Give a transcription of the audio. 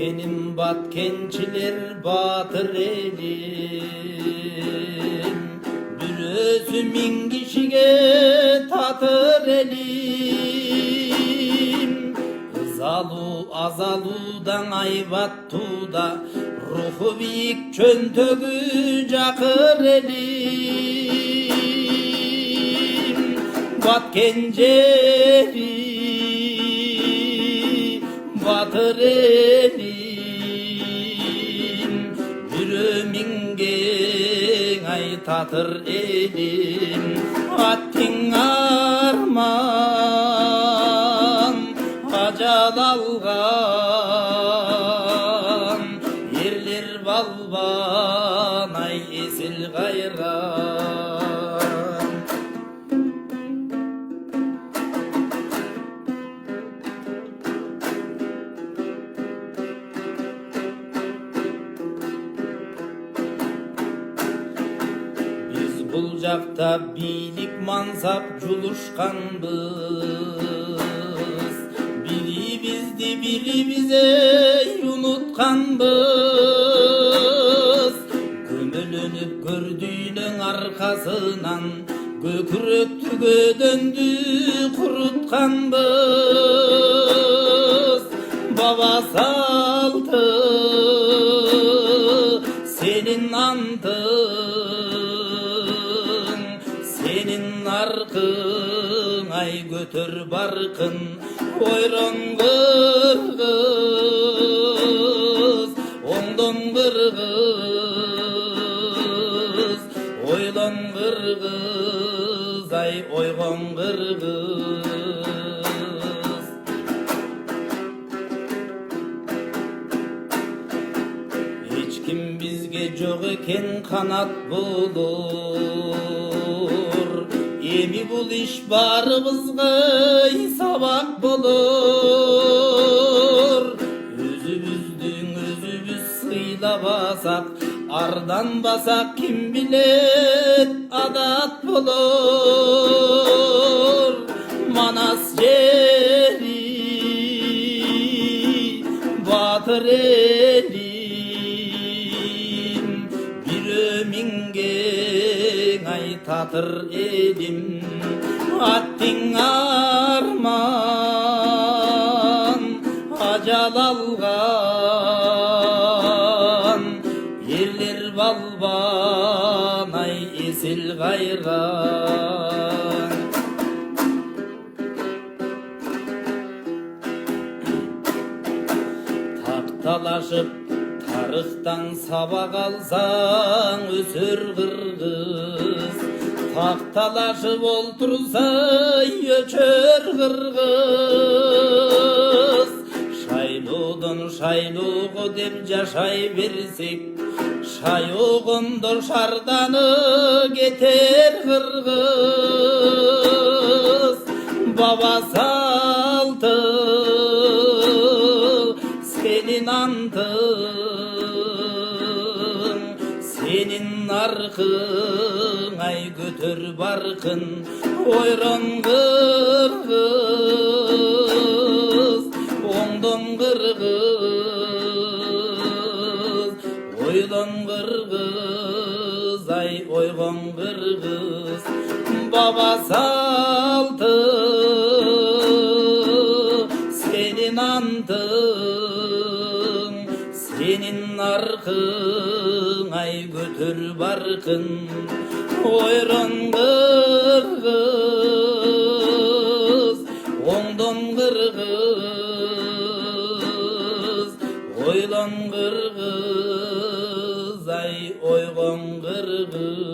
Senin batkençiler batır elim, bir özümün kişiye tatır elim. Zalu azaludan ayvattuda, ruhu büyük çöntögü cakır elim. Batkenceri batır elim, yürümingen ay tatır elim. Attin arman acal algan, yerler balban ay esil gayran. Bulcakta bilik mansap juluşkanbız, biri bizdi biri bize unutkanbız. Gömülünüp gördüğünün arkasından göküröktüge döndü kurutkanbız. Baba saltı senin antın, senin arkın ay götür barkın. Oyron kırgız, ondan kırgız, oylan kırgız ay oygon kırgız. Hiç kim bizge çok eken kanat bulur, emi bul iş barımızga sabak bulur. Özümüzdün özümüz sıyla basak, ardan basak kim bilet adat bulur. Manas yeri batır elim, bir ömingen ay tatır elim. Attin arman acal algan, yerler balban ay esil gayran. Taktalaşıp tarıktan sabak alsan ösür kırgız, taktalaşıp oltursa göçör kırgız. Şayluğun şayluğu dep yaşay versek, şayuğundur şardanı getir kırgız. Baba saltı senin antın, senin arkın ay götür barkın. Oyron kırgız, ondan kırgız, oylan kırgız ay oygon kırgız. Baba saltı senin antın, senin arkın ay götür barkın. Oyron kırgız, ondan kırgız, oylan kırgız ay oygon kırgız.